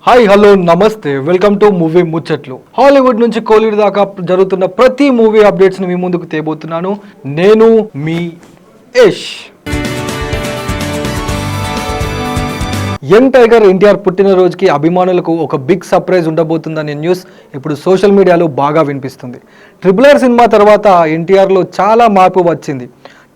Hi hello నమస్తే, welcome to movie ముచ్చట్లు. Hollywood నుంచి కోలీవుడ్ దాకా జరుగుతున్న ప్రతి మూవీ అప్డేట్స్ని మీ ముందుకు తేబోతున్నాను. నేను మీ యష్. యంగ్ టైగర్ ఎన్టీఆర్ పుట్టినరోజుకి అభిమానులకు ఒక బిగ్ సర్ప్రైజ్ ఉండబోతుందనే న్యూస్ ఇప్పుడు సోషల్ మీడియాలో బాగా వినిపిస్తుంది. RRR సినిమా తర్వాత ఎన్టీఆర్లో చాలా మార్పు వచ్చింది.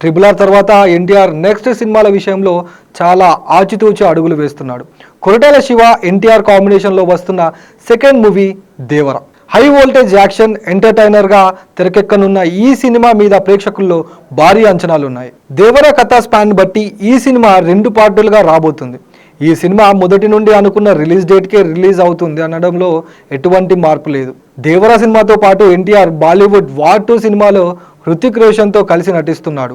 RRR తర్వాత ఎన్టీఆర్ నెక్స్ట్ సినిమాల విషయంలో చాలా ఆచితూచి అడుగులు వేస్తున్నాడు. కొరటాల శివ ఎన్టీఆర్ కాంబినేషన్లో వస్తున్న సెకండ్ మూవీ దేవర. హై వోల్టేజ్ యాక్షన్ ఎంటర్టైనర్గా తెరకెక్కనున్న ఈ సినిమా మీద ప్రేక్షకుల్లో భారీ అంచనాలున్నాయి. దేవర కథా స్పాన్ బట్టి ఈ సినిమా 2 పార్టులుగా రాబోతుంది. ఈ సినిమా మొదటి నుండి అనుకున్న రిలీజ్ డేట్కే రిలీజ్ అవుతుంది అనడంలో ఎటువంటి మార్పు లేదు. దేవర సినిమాతో పాటు ఎన్టీఆర్ బాలీవుడ్ వార్ 2 సినిమాలో హృతిక్ రోషన్తో కలిసి నటిస్తున్నాడు.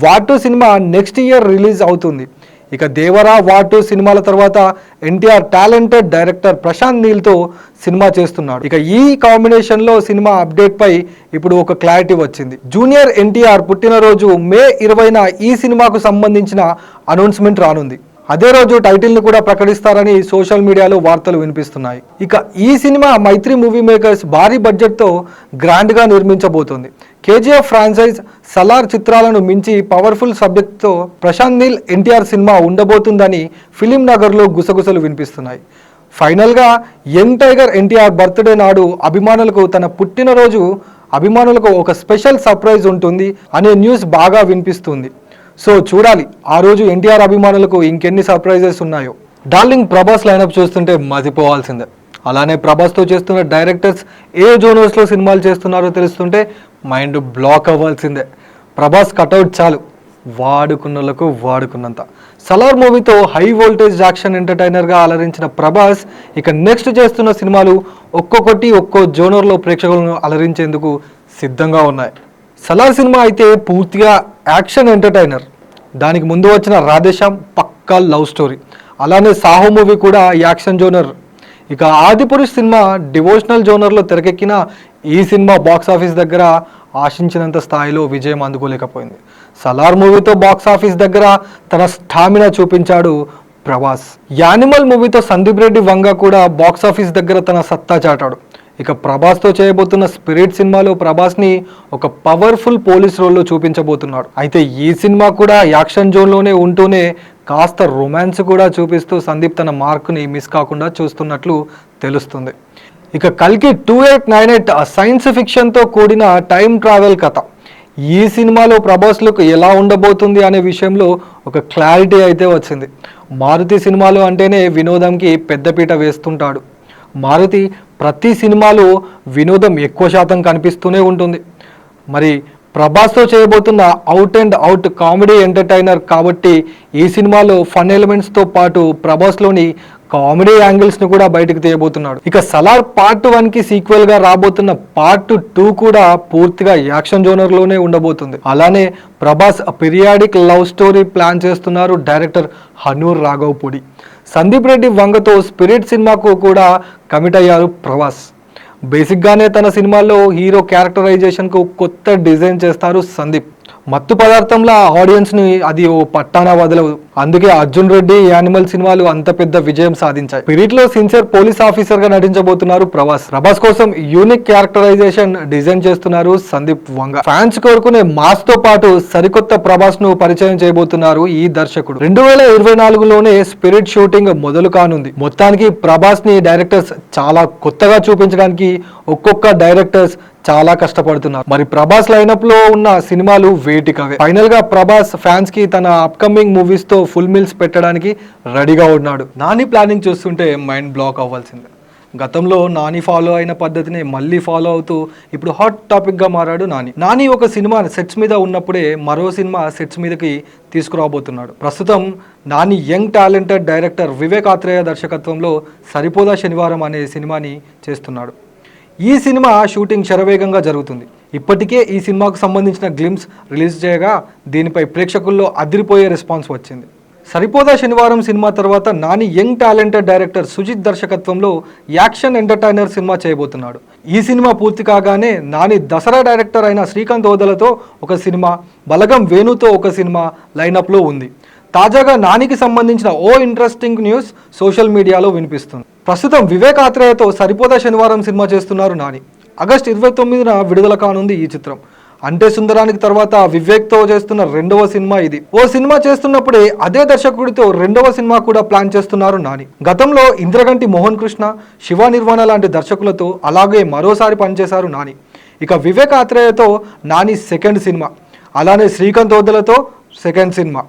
వార్ 2 సినిమా నెక్స్ట్ ఇయర్ రిలీజ్ అవుతుంది. ఇక దేవర వార్ 2 సినిమాల తర్వాత ఎన్టీఆర్ టాలెంటెడ్ డైరెక్టర్ ప్రశాంత్ నీల్తో సినిమా చేస్తున్నాడు. ఇక ఈ కాంబినేషన్లో సినిమా అప్డేట్ పై ఇప్పుడు ఒక క్లారిటీ వచ్చింది. జూనియర్ ఎన్టీఆర్ పుట్టినరోజు మే 20న ఈ సినిమాకు సంబంధించిన అనౌన్స్మెంట్ రానుంది. అదే రోజు టైటిల్ని కూడా ప్రకటిస్తారని సోషల్ మీడియాలో వార్తలు వినిపిస్తున్నాయి. ఇక ఈ సినిమా మైత్రి మూవీ మేకర్స్ భారీ బడ్జెట్తో గ్రాండ్గా నిర్మించబోతోంది. KGF ఫ్రాంచైజ్ సలార్ చిత్రాలను మించి పవర్ఫుల్ సబ్జెక్ట్తో ప్రశాంత్ నీల్ ఎన్టీఆర్ సినిమా ఉండబోతుందని ఫిలిం నగర్లో గుసగుసలు వినిపిస్తున్నాయి. ఫైనల్గా యంగ్ టైగర్ ఎన్టీఆర్ బర్త్డే నాడు అభిమానులకు తన పుట్టినరోజు అభిమానులకు ఒక స్పెషల్ సర్ప్రైజ్ ఉంటుంది అనే న్యూస్ బాగా వినిపిస్తుంది. సో చూడాలి ఆ రోజు ఎన్టీఆర్ అభిమానులకు ఇంకెన్ని సర్ప్రైజెస్ ఉన్నాయో. డార్లింగ్ ప్రభాస్ లైనప్ చూస్తుంటే మతిపోవాల్సిందే. అలానే ప్రభాస్తో చేస్తున్న డైరెక్టర్స్ ఏ జోనర్స్లో సినిమాలు చేస్తున్నారో తెలుస్తుంటే మైండ్ బ్లాక్ అవ్వాల్సిందే. ప్రభాస్ కటౌట్ చాలు, వాడుకున్నలకు వాడుకున్నంత. సలార్ మూవీతో హై వోల్టేజ్ యాక్షన్ ఎంటర్టైనర్గా అలరించిన ప్రభాస్ ఇక నెక్స్ట్ చేస్తున్న సినిమాలు ఒక్కొక్కటి ఒక్కో జోనర్లో ప్రేక్షకులను అలరించేందుకు సిద్ధంగా ఉన్నాయి. సలార్ సినిమా అయితే పూర్తిగా యాక్షన్ ఎంటర్టైనర్. దానికి ముందు వచ్చిన రాధేశ్యామ్ పక్కా లవ్ స్టోరీ. అలానే సాహో మూవీ కూడా యాక్షన్ జోనర్. ఇక ఆదిపురుష్ సినిమా డివోషనల్ జోనర్లో తెరకెక్కిన ఈ సినిమా బాక్సాఫీస్ దగ్గర ఆశించినంత స్థాయిలో విజయం అందుకోలేకపోయింది. సలార్ మూవీతో బాక్సాఫీస్ దగ్గర తన స్టామినా చూపించాడు ప్రభాస్. యానిమల్ మూవీతో సందీప్ రెడ్డి వంగ కూడా బాక్సాఫీస్ దగ్గర తన సత్తా చాటాడు. ఇక ప్రభాస్తో చేయబోతున్న స్పిరిట్ సినిమాలో ప్రభాస్ని ఒక పవర్ఫుల్ పోలీస్ రోల్లో చూపించబోతున్నాడు. అయితే ఈ సినిమా కూడా యాక్షన్ జోన్లోనే ఉంటూనే కాస్త రొమాన్స్ కూడా చూపిస్తూ సందీప్ తన మార్కుని మిస్ కాకుండా చూస్తున్నట్లు తెలుస్తుంది. ఇక కల్కి 2898 సైన్స్ ఫిక్షన్తో కూడిన టైం ట్రావెల్ కథ. ఈ సినిమాలో ప్రభాస్ లుక్ ఎలా ఉండబోతుంది అనే విషయంలో ఒక క్లారిటీ అయితే వచ్చింది. మారుతి సినిమాలు అంటేనే వినోదంకి పెద్దపీట వేస్తుంటాడు. మారుతి ప్రతి సినిమాలో వినోదం ఎక్కువ శాతం కనిపిస్తూనే ఉంటుంది. మరి ప్రభాస్తో చేయబోతున్న out and out comedy entertainer కాబట్టి ఈ సినిమాలో ఫన్ ఎలిమెంట్స్తో పాటు ప్రభాస్లోని కామెడీ యాంగిల్స్ని కూడా బయటకు తీయబోతున్నాడు. ఇక సలార్ పార్ట్ 1కి సీక్వెల్గా రాబోతున్న పార్ట్ 2 కూడా పూర్తిగా యాక్షన్ జోనర్లోనే ఉండబోతుంది. అలానే Prabhas periodic love story plan చేస్తున్నారు డైరెక్టర్ హనూర్ రాఘవపూడి. సందీప్ రెడ్డి వంగతో స్పిరిట్ సినిమాకు కూడా కమిట్ అయ్యారు ప్రభాస్. బేసిక్గానే తన సినిమాల్లో హీరో క్యారెక్టరైజేషన్కు కొత్త డిజైన్ చేస్తారు సందీప్. మత్తు పదార్థంలో ఆడియన్స్ని అది ఓ పట్టాన వదలవు. అందుకే అర్జున్ రెడ్డి యానిమల్ సినిమాలు అంత పెద్ద విజయం సాధించాయి. స్పిరిట్లో సిన్సియర్ పోలీస్ ఆఫీసర్గా నటించబోతున్నారు ప్రభాస్. ప్రభాస్ కోసం యూనిక్ క్యారెక్టరైజేషన్ డిజైన్ చేస్తున్నారు సందీప్ వంగ. ఫ్యాన్స్ కోరుకునే మాస్ తో పాటు సరికొత్త ప్రభాస్ ను పరిచయం చేయబోతున్నారు ఈ దర్శకుడు. 2024లోనే స్పిరిట్ షూటింగ్ మొదలు కానుంది. మొత్తానికి ప్రభాస్ ని డైరెక్టర్స్ చాలా కొత్తగా చూపించడానికి ఒక్కొక్క డైరెక్టర్స్ చాలా కష్టపడుతున్నారు. మరి ప్రభాస్ లైనప్ లో ఉన్న సినిమాలు వేటికవే. ఫైనల్ గా ప్రభాస్ ఫ్యాన్స్ కి తన అప్కమింగ్ మూవీస్ తో ఫుల్ మీల్స్ పెట్టడానికి రెడీగా ఉన్నాడు. నాని ప్లానింగ్ చూస్తుంటే మైండ్ బ్లాక్ అవ్వాల్సిందే. గతంలో నాని ఫాలో అయిన పద్ధతిని మళ్ళీ ఫాలో అవుతూ ఇప్పుడు హాట్ టాపిక్ గా మారాడు నాని ఒక సినిమా సెట్స్ మీద ఉన్నప్పుడే మరో సినిమా సెట్స్ మీదకి తీసుకురాబోతున్నాడు. ప్రస్తుతం Nani young talented director Vivek Athreya దర్శకత్వంలో సరిపోదా శనివారం అనే సినిమాని చేస్తున్నాడు. ఈ సినిమా షూటింగ్ శరవేగంగా జరుగుతుంది. ఇప్పటికే ఈ సినిమాకు సంబంధించిన గ్లిమ్స్ రిలీజ్ చేయగా దీనిపై ప్రేక్షకుల్లో అదిరిపోయే రెస్పాన్స్ వచ్చింది. సరిపోదా శనివారం సినిమా తర్వాత Nani young talented director Sujeeth దర్శకత్వంలో యాక్షన్ ఎంటర్టైనర్ సినిమా చేయబోతున్నాడు. ఈ సినిమా పూర్తి కాగానే నాని దసరా డైరెక్టర్ అయిన శ్రీకాంత్ ఓదలతో ఒక సినిమా, బలగం వేణుతో ఒక సినిమా లైనప్లో ఉంది. తాజాగా నానికి సంబంధించిన ఓ ఇంట్రెస్టింగ్ న్యూస్ సోషల్ మీడియాలో వినిపిస్తుంది. ప్రస్తుతం వివేక్ ఆత్రేయతో సరిపోదా శనివారం సినిమా చేస్తున్నారు నాని. ఆగస్టు 29న విడుదల కానుంది ఈ చిత్రం. అంటే సుందరానికి తర్వాత వివేక్తో చేస్తున్న రెండవ సినిమా ఇది. ఓ సినిమా చేస్తున్నప్పుడే అదే దర్శకుడితో రెండవ సినిమా కూడా ప్లాన్ చేస్తున్నారు నాని. గతంలో ఇంద్రగంటి మోహన్ కృష్ణ, శివ నిర్వాణ లాంటి దర్శకులతో అలాగే మరోసారి పనిచేశారు నాని. ఇక వివేక్ ఆత్రేయతో నాని సెకండ్ సినిమా, అలానే శ్రీకాంత్ ఓదెలతో సెకండ్ సినిమా,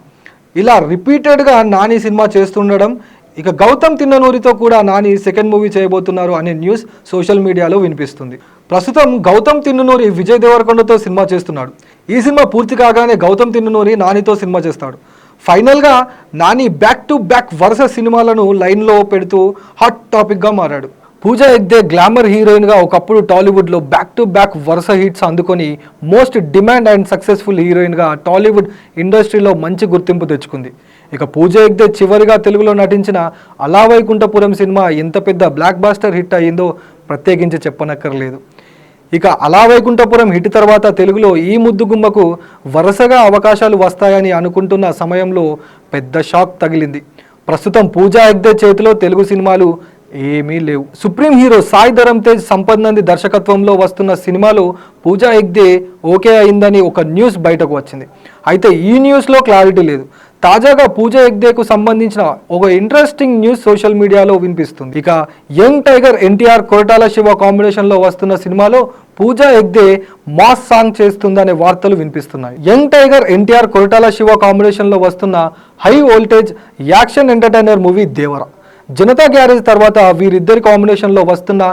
ఇలా రిపీటెడ్గా నాని సినిమా చేస్తుండడం. ఇక గౌతమ్ తిన్ననూరితో కూడా నాని సెకండ్ మూవీ చేయబోతున్నారు అనే న్యూస్ సోషల్ మీడియాలో వినిపిస్తుంది. ప్రస్తుతం గౌతమ్ తిన్ననూరి విజయ్ దేవరకొండతో సినిమా చేస్తున్నాడు. ఈ సినిమా పూర్తి కాగానే గౌతమ్ తిన్ననూరి నానితో సినిమా చేస్తాడు. ఫైనల్గా నాని బ్యాక్ టు బ్యాక్ వరుస సినిమాలను లైన్లో పెడుతూ హాట్ టాపిక్గా మారాడు. పూజా హెగ్డే గ్లామర్ హీరోయిన్గా ఒకప్పుడు టాలీవుడ్లో బ్యాక్ టు బ్యాక్ వరుస హిట్స్ అందుకొని మోస్ట్ డిమాండ్ అండ్ సక్సెస్ఫుల్ హీరోయిన్గా టాలీవుడ్ ఇండస్ట్రీలో మంచి గుర్తింపు తెచ్చుకుంది. ఇక పూజా హెగ్డే చివరిగా తెలుగులో నటించిన అలా వైకుంఠపురం సినిమా ఎంత పెద్ద బ్లాక్ బాస్టర్ హిట్ అయ్యిందో ప్రత్యేకించి చెప్పనక్కర్లేదు. ఇక అలా వైకుంఠపురం హిట్ తర్వాత తెలుగులో ఈ ముద్దుగుమ్మకు వరుసగా అవకాశాలు వస్తాయని అనుకుంటున్న సమయంలో పెద్ద షాక్ తగిలింది. ప్రస్తుతం పూజా హెగ్డే చేతిలో తెలుగు సినిమాలు ఏమీ లేవు. సుప్రీం హీరో సాయి ధరమ్ తేజ్, సంపత్ నంది దర్శకత్వంలో వస్తున్న సినిమాలో పూజా హెగ్డే ఓకే అయిందని ఒక న్యూస్ బయటకు వచ్చింది. అయితే ఈ న్యూస్లో క్లారిటీ లేదు. తాజాగా పూజా హెగ్డేకు సంబంధించిన ఒక ఇంట్రెస్టింగ్ న్యూస్ సోషల్ మీడియాలో వినిపిస్తుంది. ఇక యంగ్ టైగర్ ఎన్టీఆర్, కొరటాల శివ కాంబినేషన్లో వస్తున్న సినిమాలో పూజా హెగ్డే మాస్ సాంగ్ చేస్తుందనే వార్తలు వినిపిస్తున్నాయి. యంగ్ టైగర్ ఎన్టీఆర్, కొరటాల శివ కాంబినేషన్లో వస్తున్న high voltage action entertainer movie Devara. Janatha garage తర్వాత వీరిద్దరి కాంబినేషన్లో వస్తున్న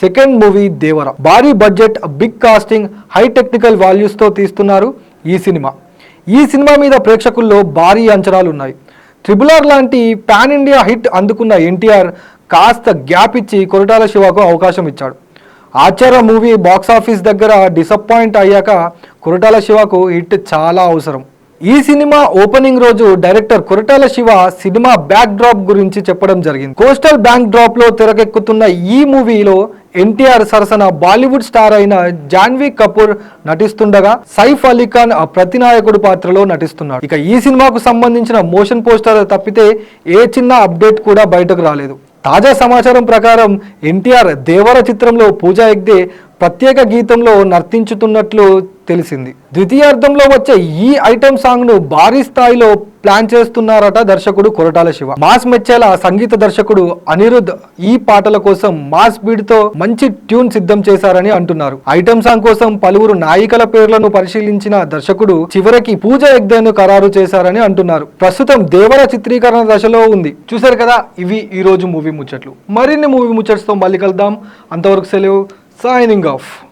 సెకండ్ మూవీ దేవర. భారీ budget, big casting, high technical వాల్యూస్తో తీస్తున్నారు ఈ సినిమా మీద ప్రేక్షకుల్లో భారీ అంచనాలు ఉన్నాయి. RRR లాంటి పాన్ ఇండియా హిట్ అందుకున్న ఎన్టీఆర్ కాస్త గ్యాప్ ఇచ్చి కొరటాల శివకు అవకాశం ఇచ్చాడు. ఆచార్య మూవీ బాక్సాఫీస్ దగ్గర డిసప్పాయింట్ అయ్యాక కొరటాల శివకు హిట్ చాలా అవసరం. ఈ సినిమా ఓపెనింగ్ రోజు director Koratala Shiva cinema back drop గురించి చెప్పడం జరిగింది. కోస్టల్ బ్యాంక్ డ్రాప్ లో తెరకెక్కుతున్న ఈ మూవీలో ఎన్టీఆర్ సరసన బాలీవుడ్ స్టార్ అయిన జాన్వీ కపూర్ నటిస్తుండగా సైఫ్ అలీ ఖాన్ ప్రతినాయకుడు పాత్రలో నటిస్తున్నాడు. ఇక ఈ సినిమాకు సంబంధించిన మోషన్ పోస్టర్ తప్పితే ఏ చిన్న అప్డేట్ కూడా బయటకు రాలేదు. తాజా సమాచారం ప్రకారం ఎన్టీఆర్ దేవర చిత్రంలో పూజా హెగ్డే ప్రత్యేక గీతంలో నర్తించుతున్నట్లు తెలిసింది. ద్వితీయార్థంలో వచ్చే ఈ ఐటెం సాంగ్ ను భారీ స్థాయిలో ప్లాన్ చేస్తున్నారట దర్శకుడు కొరటాల శివ. మాస్ మెచ్చేలా సంగీత దర్శకుడు అనిరుద్ ఈ పాటల కోసం మాస్ బీడ్ తో మంచి ట్యూన్ సిద్ధం చేశారని అంటున్నారు. ఐటెం సాంగ్ కోసం పలువురు నాయికల పేర్లను పరిశీలించిన దర్శకుడు చివరికి పూజా హెగ్డేను ఖరారు చేశారని అంటున్నారు. ప్రస్తుతం దేవర చిత్రీకరణ దశలో ఉంది. చూశారు కదా, ఇవి ఈ రోజు మూవీ ముచ్చట్లు. మరిన్ని మూవీ ముచ్చట్స్ తో మళ్ళీ కలుద్దాం. అంతవరకు సెలవు. Signing off.